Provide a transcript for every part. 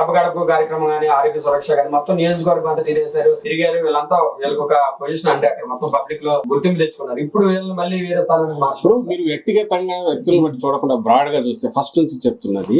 గడప గడప కార్యక్రమం కానీ, ఆరోగ్య సురక్ష కానీ మొత్తం నియోజకవర్గం అంతా తిరిగారు. వీళ్ళకి ఒక పొజిషన్ అంటే అక్కడ మొత్తం పబ్లిక్ లో గుర్తింపు తెచ్చుకున్నారు. ఇప్పుడు వీళ్ళు మళ్ళీ వేరే స్థానానికి మార్చారు. మీరు వ్యక్తిగతంగా వ్యక్తులను బట్టి చూడకుండా బ్రాడ్ గా చూస్తే ఫస్ట్ నుంచి చెప్తున్నది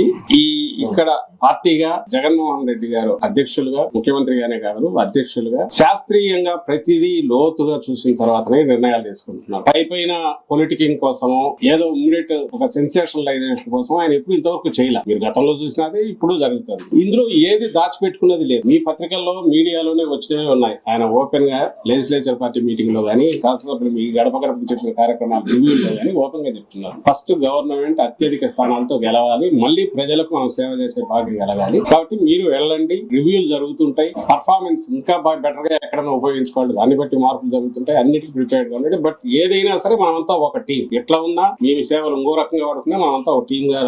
ఇక్కడ పార్టీగా జగన్మోహన్ రెడ్డి గారు అధ్యక్షులుగా, ముఖ్యమంత్రిగానే కాదు అధ్యక్షులుగా శాస్త్రీయంగా ప్రతిదీ లోతుగా చూసిన తర్వాతనే నిర్ణయాలు తీసుకుంటున్నారు. పైపైన పొలిటికింగ్ కోసమో ఏదో ఇమ్మీడియట్ ఒక సెన్సేషనలైజేషన్ కోసం ఆయన ఎప్పుడు ఇంతవరకు చేయలేదు. మీరు గతంలో చూసినది ఇప్పుడు జరుగుతుంది. ఇందులో ఏది దాచిపెట్టుకున్నది లేదు. మీ పత్రికల్లో మీడియాలోనే వచ్చినవి ఉన్నాయి. ఆయన ఓపెన్ గా లెజిస్లేచర్ పార్టీ మీటింగ్ లో గానీ, శాసనసభ్యులు మీ గడప గడపకు చెప్పిన కార్యక్రమాలు రివ్యూల్లో గానీ ఓపెన్ గా చెప్తున్నారు. ఫస్ట్ గవర్నమెంట్ అత్యధిక స్థానాలతో గెలవాలి, మళ్ళీ ప్రజలకు మనం సేవ చేసే భాగ్యం కలగాలి. కాబట్టి మీరు వెళ్ళండి, రివ్యూలు జరుగుతుంటాయి, పర్ఫార్మెన్స్ ఇంకా బెటర్ గా ఎక్కడైనా ఉపయోగించుకోవాలి, దాన్ని బట్టి మార్పులు జరుగుతుంటాయి, అన్నిటికీ ప్రిపేర్డ్ గా ఉండండి. బట్ ఏదైనా సరే మనమంతా ఒక టీం. ఎట్లా ఉన్నా మీ సేవలు ఇంకో రకంగా పడుతున్నా మనమంతా ఒక టీం గా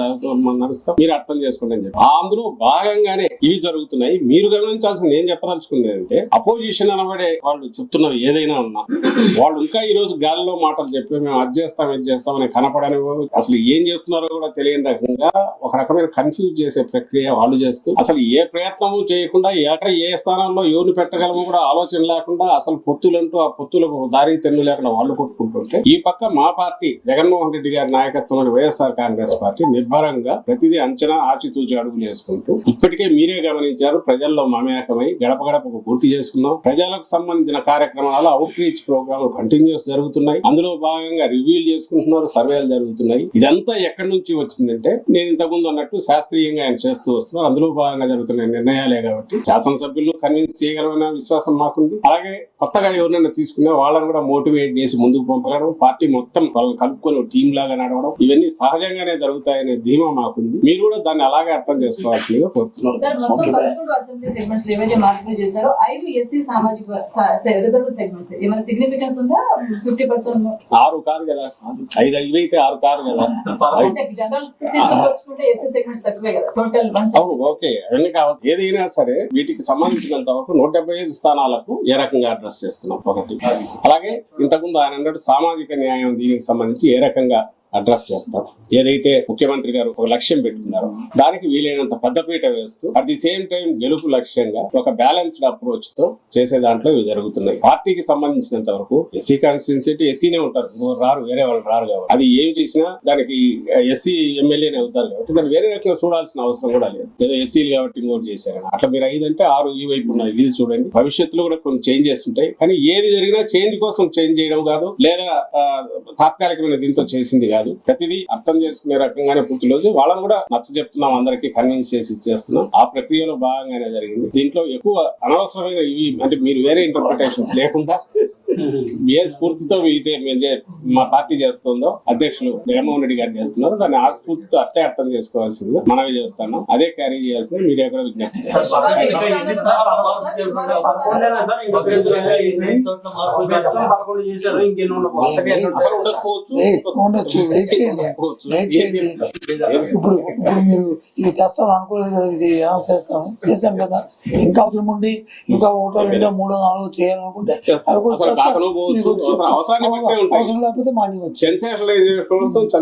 నడుస్తాం, మీరు అర్థం చేసుకోండి అని చెప్పి అందులో భాగంగానే ఇవి జరుగుతున్నాయి. మీరు గమనించాల్సింది ఏం చెప్పదలుచుకుంది అంటే, అపోజిషన్ అనబడే వాళ్ళు చెప్తున్నారు ఏదైనా ఉన్నా వాళ్ళు ఇంకా ఈ రోజు గాలిలో మాటలు చెప్పి మేము అది చేస్తాం ఇది చేస్తామని కనపడని, అసలు ఏం చేస్తున్నారో కూడా తెలియని రకంగా ఒక రకమైన కన్ఫ్యూజ్ చేసే ప్రక్రియ వాళ్ళు చేస్తూ, అసలు ఏ ప్రయత్నము చేయకుండా ఎక్కడ ఏ స్థానంలో ఎవరిని పెట్టగలమో కూడా ఆలోచన లేకుండా, అసలు పొత్తులంటూ ఆ పొత్తులకు దారి తెన్ను లేకుండా వాళ్ళు కొట్టుకుంటుంటే, ఈ పక్క మా పార్టీ జగన్మోహన్ రెడ్డి గారి నాయకత్వంలోని వైఎస్ఆర్ కాంగ్రెస్ పార్టీ నిర్భరంగా ప్రతిదీ అంచనా ఆచితూచి అడుగులు వేసుకుంటూ, ఇప్పటికే మీరే గమనించారు, ప్రజల్లో మమేకమై గడప గడపకు పూర్తి చేసుకున్నాం. ప్రజలకు సంబంధించిన కార్యక్రమాలు అవుట్ రీచ్ ప్రోగ్రామ్ కంటిన్యూస్ జరుగుతున్నాయి. అందులో భాగంగా రివ్యూలు చేసుకుంటున్నారు, సర్వేలు జరుగుతున్నాయి. ఇదంతా ఎక్కడి నుంచి వచ్చిందంటే, నేను ఇంతకుముందు అన్నట్టు శాస్త్రీయంగా ఆయన చేస్తూ వస్తున్నారు. అందులో భాగంగా జరుగుతున్న నిర్ణయాలే కాబట్టి శాసనసభ్యులు కన్విన్స్ చేయగలమన్న విశ్వాసం మాకుంది. అలాగే కొత్తగా ఎవరినైనా తీసుకునే వాళ్ళని కూడా మోటివేట్ చేసి ముందుకు పంపగలడం, పార్టీ మొత్తం వాళ్ళని కలుపుకొని టీం లాగా నడవడం, ఇవన్నీ సహజంగానే జరుగుతాయనే ధీమా మాకుంది. మీరు కూడా దాన్ని అలాగే అర్థం చేసుకోవాల్సిందిగా కోరుతున్నారు. ఆరు కాదు కదా, 5 అయితే 6 కాదు కదా. ఓకే, అవన్నీ కావచ్చు. ఏదైనా సరే వీటికి సంబంధించినంత వరకు 175 స్థానాలకు ఏ రకంగా అడ్రస్ చేస్తున్నాం ఒకటి. అలాగే ఇంతకుముందు ఆయన అన్నట్టు సామాజిక న్యాయం దీనికి సంబంధించి ఏ రకంగా అడ్రస్ చేస్తాం. ఏదైతే ముఖ్యమంత్రి గారు ఒక లక్ష్యం పెట్టుకున్నారో దానికి వీలైనంత పెద్దపీట వేస్తూ, అట్ ది సేమ్ టైం గెలుపు లక్ష్యంగా ఒక బ్యాలెన్స్డ్ అప్రోచ్ తో చేసే దాంట్లో ఇవి జరుగుతున్నాయి. పార్టీకి సంబంధించినంత వరకు ఎస్సీ కాన్స్టిట్యున్సీ ఎస్సీనే ఉంటారు, రారు, వేరే వాళ్ళు రారు కాబట్టి అది ఏం చేసినా దానికి ఎస్సీ ఎమ్మెల్యేనే అవుతారు కాబట్టి దాన్ని వేరే రకంగా చూడాల్సిన అవసరం కూడా లేదు. ఏదో ఎస్సీలు కాబట్టి ఇంకోటి చేశారని అట్లా మీరు 5 అంటే 6 ఈ వైపు ఉన్నాయి. ఇది చూడండి, భవిష్యత్తులో కూడా కొన్ని చేంజెస్ ఉంటాయి. కానీ ఏది జరిగినా చేంజ్ కోసం చేంజ్ చేయడం కాదు, లేదా తాత్కాలికమైన దీంతో చేసింది కాదు. ప్రతిదీ అర్థం చేసుకునే రకంగానే పూర్తి రోజు వాళ్ళని కూడా నచ్చ చెప్తున్నాం, అందరికీ కన్విన్స్ చేసి ఇచ్చేస్తున్నాం. ఆ ప్రక్రియలో భాగంగానే జరిగింది. దీంట్లో ఎక్కువ అనవసరమైన ఇవి అంటే మీరు వేరే ఇంటర్ప్రిటేషన్స్ లేకుండా ఏ స్ఫూర్తితో మా పార్టీ చేస్తుందో అధ్యక్షులు జగన్మోహన్ రెడ్డి గారు చేస్తున్నారు, దాన్ని ఆ స్ఫూర్తితో అట్టే అర్థం చేసుకోవాల్సిందిగా మనవి చేస్తున్నాం. అదే క్యారీ చేయాల్సింది మీడియా కూడా విజ్ఞప్తి. ఇప్పుడు మీరు ఇది తెస్తాం అనుకోలేదు కదా, ఇది చేస్తాం కదా, ఇంకా అవసరం ఉండి ఇంకా 1, 2, 3, 4 చేయాలనుకుంటే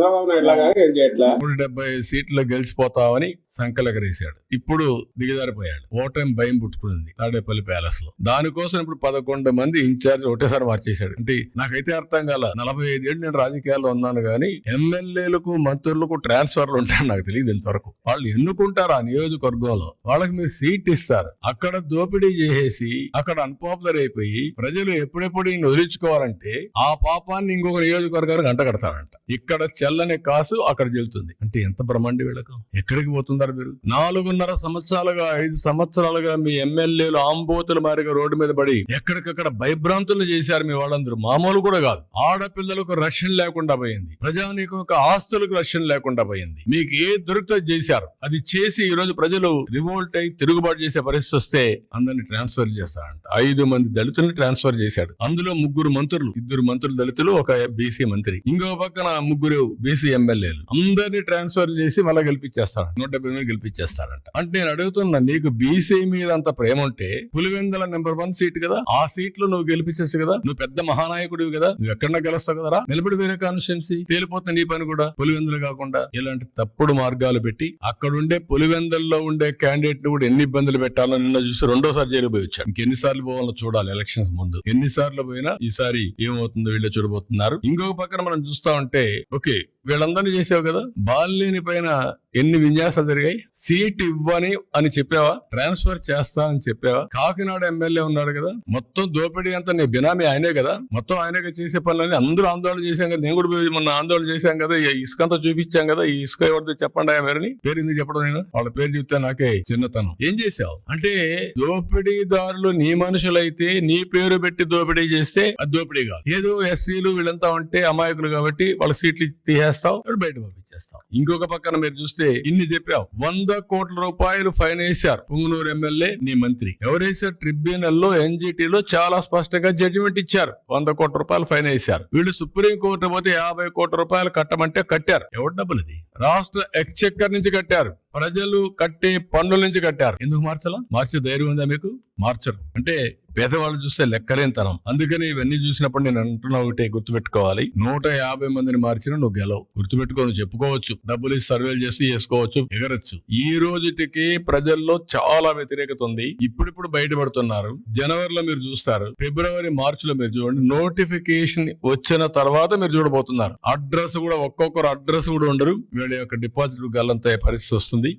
చంద్రబాబు నాయుడు 170 సీట్లు గెలిచిపోతామని సంకలకరేశాడు. ఇప్పుడు దిగజారిపోయాడు. ఓటమి భయం పుట్టుకుంది తాడేపల్లి ప్యాలెస్ లో. దానికోసం ఇప్పుడు 11 మంది ఇన్ఛార్జ్ ఒకటేసారి మార్చేశాడు. అంటే నాకైతే అర్థం కాల. 45 ఏళ్ళు నేను రాజకీయాల్లో ఉన్నాను కానీ ఎమ్మెల్యేలకు మంత్రులకు ట్రాన్స్ఫర్లు ఉంటాయని నాకు తెలియదు ఇంతవరకు. వాళ్ళు ఎన్నుకుంటారు ఆ నియోజకవర్గంలో, వాళ్ళకి మీరు సీట్ ఇస్తారు, అక్కడ దోపిడీ చేసేసి అక్కడ అన్పాపులర్ అయిపోయి ప్రజలు ఎప్పుడెప్పుడు ఈయన వదిలించుకోవాలంటే ఆ పాపాన్ని ఇంకొక నియోజకవర్గానికి అంటగడతాడంట. ఇక్కడ చెల్లని కాసు అక్కడ చెల్లుతుంది. అంటే ఎంత బ్రహ్మాండి వీళ్ళకు. ఎక్కడికి పోతున్నారు మీరు? 4.5 సంవత్సరాలుగా 5 సంవత్సరాలుగా మీ ఎమ్మెల్యేలు ఆంబోతుల మారిగా రోడ్డు మీద పడి ఎక్కడికక్కడ భయభ్రాంతులు చేశారు మీ వాళ్ళందరూ. మామూలు కూడా కాదు. ఆడపిల్లలకు రక్షణ లేకుండా పోయింది, ప్రజానీకం యొక్క ఆస్తులకు రక్షణ లేకుండా పోయింది. మీకు ఏ దొరికితే చేశారు, అది చేసి ఈ రోజు ప్రజలు రివోల్ట్ అయి తిరుగుబాటు చేసే పరిస్థితి వస్తే అందరినీ ట్రాన్స్ఫర్ చేస్తారంట. 5 మంది దళితుల్ని ట్రాన్స్ఫర్ చేశాడు. అందులో 3 మంత్రులు, 2 మంత్రులు దళితులు, ఒక బీసీ మంత్రి, ఇంకో పక్కన 3 బీసీ ఎమ్మెల్యేలు, అందరినీ ట్రాన్స్ఫర్ చేసి మళ్ళీ గెలిపించేస్తారంట. 170 మంది గెలిపించేస్తారంట. అంటే నేను అడుగుతున్నా, నీకు బీసీ మీద అంత ప్రేమ ఉంటే పులివెందుల నెంబర్ 1 సీట్ కదా, ఆ సీట్ లో నువ్వు గెలిపించచ్చు కదా. నువ్వు పెద్ద మహానాయకుడివి కదా, నువ్వు ఎక్కడన్నా గెలుస్తావు కదా, నిలబడి వేరే కాన్స్టిట్యున్సీ తేలిపో అయిపోతుంది నీ పని కూడా. పులివెందులు కాకుండా ఇలాంటి తప్పుడు మార్గాలు పెట్టి అక్కడుండే పులివెందుల్లో ఉండే క్యాండిడేట్ కూడా ఎన్ని ఇబ్బందులు పెట్టాలో నిన్న చూసి రెండోసారి జైలు పోయి వచ్చాడు. ఇంకెన్నిసార్లు పోవాలో చూడాలి ఎలక్షన్స్ ముందు. ఎన్నిసార్లు పోయినా ఈసారి ఏమవుతుందో వీళ్ళే చూడబోతున్నారు. ఇంకొక పక్కన మనం చూస్తా ఉంటే ఓకే వీళ్ళందరినీ చేసావు కదా, బాలినేని పైన ఎన్ని విన్యాసాలు జరిగాయి. సీట్ ఇవ్వని అని చెప్పావా, ట్రాన్స్ఫర్ చేస్తా అని చెప్పావా. కాకినాడ ఎమ్మెల్యే ఉన్నాడు కదా, మొత్తం దోపిడీ అంతా నీ బినామీ ఆయనే కదా, మొత్తం ఆయనగా చేసే పనులని అందరూ ఆందోళన చేశాం కదా. నేను కూడా మొన్న ఆందోళన చేశాం కదా, ఇసుకంతా చూపించాం కదా. ఈ ఇసుక ఎవరితో చెప్పండి ఆయనని పేరు ఎందుకు చెప్పడం, నేను వాళ్ళ పేరు చెప్తే నాకే చిన్నతనం. ఏం చేసావు అంటే దోపిడీదారులు నీ మనుషులైతే నీ పేరు పెట్టి దోపిడీ చేస్తే అది దోపిడీ కాదు. ఏదో ఎస్సీలు వీళ్ళంతా ఉంటే అమాయకులు కాబట్టి వాళ్ళ సీట్లు తీసేస్తావు, బయట పంపించేస్తావు. ఇంకొక పక్కన మీరు చూస్తే ఇన్ని చెప్పావు. 100 కోట్ల రూపాయలు ఫైన్ వేశారు పుంగనూరు ఎమ్మెల్యే నీ మంత్రి. ఎవరేసారు? ట్రిబ్యునల్ లో ఎన్జిటిలో చాలా స్పష్టంగా జడ్జిమెంట్ ఇచ్చారు. 100 కోట్ల రూపాయలు ఫైన్ వేశారు. వీళ్ళు సుప్రీం కోర్టు పోతే 50 కోట్ల రూపాయలు కట్టమంటే కట్టారు. ఎవరి డబ్బులు ఇది? రాష్ట్ర ఎక్స్చెక్కర్ నుంచి కట్టారు, ప్రజలు కట్టే పన్నుల నుంచి కట్టారు. ఎందుకు మార్చాలా? మార్చే ధైర్యం ఉందా మీకు? మార్చరు. అంటే పేదవాళ్ళు చూస్తే లెక్కలేనితనం. అందుకని ఇవన్నీ చూసినప్పుడు నేను అంటున్నా ఒకటే గుర్తుపెట్టుకోవాలి, 150 మందిని మార్చినా నువ్వు గెలవు. గుర్తుపెట్టుకో, నువ్వు చెప్పుకోవచ్చు, డబ్బులు సర్వేలు చేసి చేసుకోవచ్చు, ఎగరచ్చు. ఈ రోజుటికి ప్రజల్లో చాలా వ్యతిరేకత ఉంది. ఇప్పుడిప్పుడు బయటపడుతున్నారు. జనవరిలో మీరు చూస్తారు, ఫిబ్రవరి మార్చిలో మీరు చూడండి. నోటిఫికేషన్ వచ్చిన తర్వాత మీరు చూడబోతున్నారు. అడ్రస్ కూడా ఒక్కొక్కరు అడ్రస్ కూడా ఉండరు. వీళ్ళ యొక్క డిపాజిట్ గల్లంత పరిస్థితి వస్తుంది.